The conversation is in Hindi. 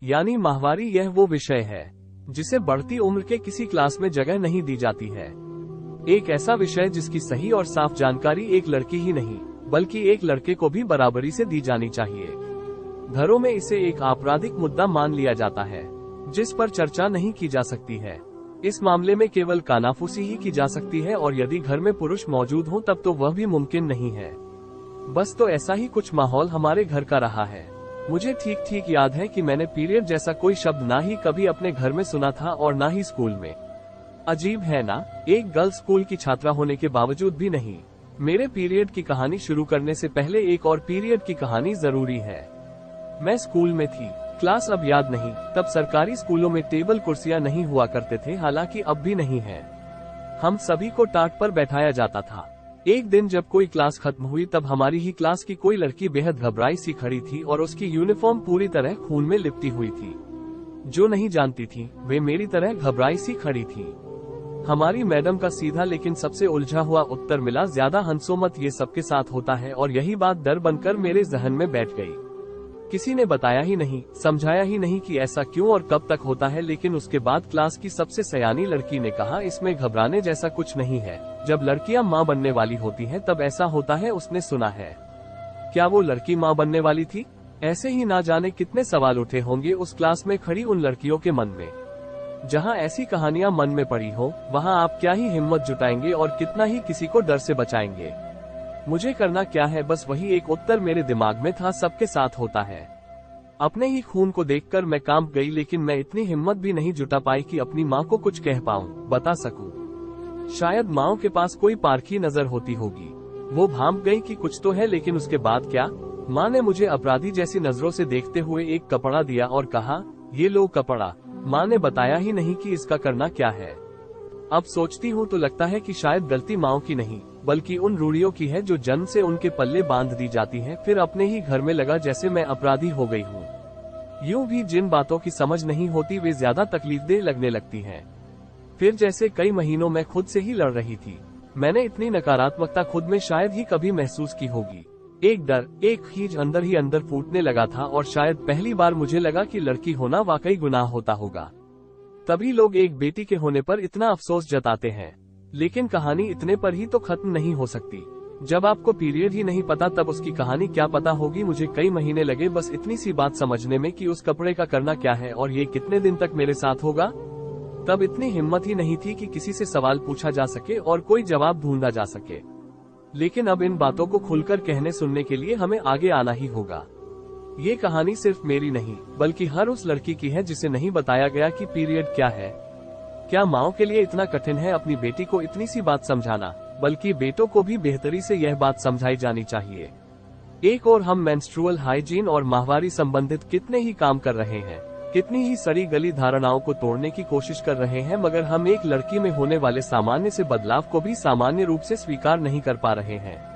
यानी माहवारी यह वो विषय है जिसे बढ़ती उम्र के किसी क्लास में जगह नहीं दी जाती है। एक ऐसा विषय जिसकी सही और साफ जानकारी एक लड़की ही नहीं बल्कि एक लड़के को भी बराबरी से दी जानी चाहिए। घरों में इसे एक आपराधिक मुद्दा मान लिया जाता है जिस पर चर्चा नहीं की जा सकती है। इस मामले में केवल कानाफूसी ही की जा सकती है और यदि घर में पुरुष मौजूद हो तब तो वह भी मुमकिन नहीं है। बस तो ऐसा ही कुछ माहौल हमारे घर का रहा है। मुझे ठीक ठीक याद है कि मैंने पीरियड जैसा कोई शब्द ना ही कभी अपने घर में सुना था और ना ही स्कूल में। अजीब है ना, एक गर्ल्स स्कूल की छात्रा होने के बावजूद भी नहीं। मेरे पीरियड की कहानी शुरू करने से पहले एक और पीरियड की कहानी जरूरी है। मैं स्कूल में थी, क्लास अब याद नहीं। तब सरकारी स्कूलों में टेबल कुर्सियां नहीं हुआ करते थे, हालांकि अब भी नहीं है। हम सभी को टाट पर बैठाया जाता था। एक दिन जब कोई क्लास खत्म हुई तब हमारी ही क्लास की कोई लड़की बेहद घबराई सी खड़ी थी और उसकी यूनिफॉर्म पूरी तरह खून में लिपटी हुई थी। जो नहीं जानती थी वे मेरी तरह घबराई सी खड़ी थी। हमारी मैडम का सीधा लेकिन सबसे उलझा हुआ उत्तर मिला, ज्यादा हंसो मत, ये सबके साथ होता है। और यही बात डर बनकर मेरे जहन में बैठ गई। किसी ने बताया ही नहीं, समझाया ही नहीं कि ऐसा क्यों और कब तक होता है। लेकिन उसके बाद क्लास की सबसे सयानी लड़की ने कहा, इसमें घबराने जैसा कुछ नहीं है। जब लड़कियां माँ बनने वाली होती हैं तब ऐसा होता है, उसने सुना है। क्या वो लड़की माँ बनने वाली थी? ऐसे ही ना जाने कितने सवाल उठे होंगे उस क्लास में खड़ी उन लड़कियों के मन में। जहाँ ऐसी कहानियां मन में पड़ी हो वहाँ आप क्या ही हिम्मत जुटाएंगे और कितना ही किसी को डर से बचाएंगे। मुझे करना क्या है, बस वही एक उत्तर मेरे दिमाग में था, सबके साथ होता है। अपने ही खून को देखकर मैं कांप गई, लेकिन मैं इतनी हिम्मत भी नहीं जुटा पाई कि अपनी माँ को कुछ कह पाऊँ, बता सकूं। शायद माँओं के पास कोई पारखी नजर होती होगी। वो भांप गई कि कुछ तो है, लेकिन उसके बाद क्या? माँ ने मुझे अपराधी जैसी नजरों से देखते हुए एक कपड़ा दिया और कहा, ये लो कपड़ा। माँ ने बताया ही नहीं कि इसका करना क्या है। अब सोचती हूँ तो लगता है कि शायद गलती माँओं की नहीं बल्कि उन रूढ़ियों की है जो जन्म से उनके पल्ले बांध दी जाती हैं। फिर अपने ही घर में लगा जैसे मैं अपराधी हो गई हूँ। यूं भी जिन बातों की समझ नहीं होती वे ज्यादा तकलीफदेह लगने लगती हैं। फिर जैसे कई महीनों में खुद से ही लड़ रही थी। मैंने इतनी नकारात्मकता खुद में शायद ही कभी महसूस की होगी। एक डर, एक खींच अंदर ही अंदर फूटने लगा था और शायद पहली बार मुझे लगा कि लड़की होना वाकई गुनाह होता होगा। तभी लोग एक बेटी के होने पर इतना अफसोस जताते हैं, लेकिन कहानी इतने पर ही तो खत्म नहीं हो सकती। जब आपको पीरियड ही नहीं पता तब उसकी कहानी क्या पता होगी। मुझे कई महीने लगे बस इतनी सी बात समझने में कि उस कपड़े का करना क्या है और ये कितने दिन तक मेरे साथ होगा। तब इतनी हिम्मत ही नहीं थी कि किसी से सवाल पूछा जा सके और कोई जवाब ढूंढा जा सके। लेकिन अब इन बातों को खुलकर कहने सुनने के लिए हमें आगे आना ही होगा। ये कहानी सिर्फ मेरी नहीं बल्कि हर उस लड़की की है जिसे नहीं बताया गया कि पीरियड क्या है। क्या माँओं के लिए इतना कठिन है अपनी बेटी को इतनी सी बात समझाना? बल्कि बेटों को भी बेहतरी से यह बात समझाई जानी चाहिए। एक और हम मेंस्ट्रुअल हाइजीन और माहवारी संबंधित कितने ही काम कर रहे हैं, कितनी ही सड़ी गली धारणाओं को तोड़ने की कोशिश कर रहे हैं, मगर हम एक लड़की में होने वाले सामान्य से बदलाव को भी सामान्य रूप से स्वीकार नहीं कर पा रहे हैं।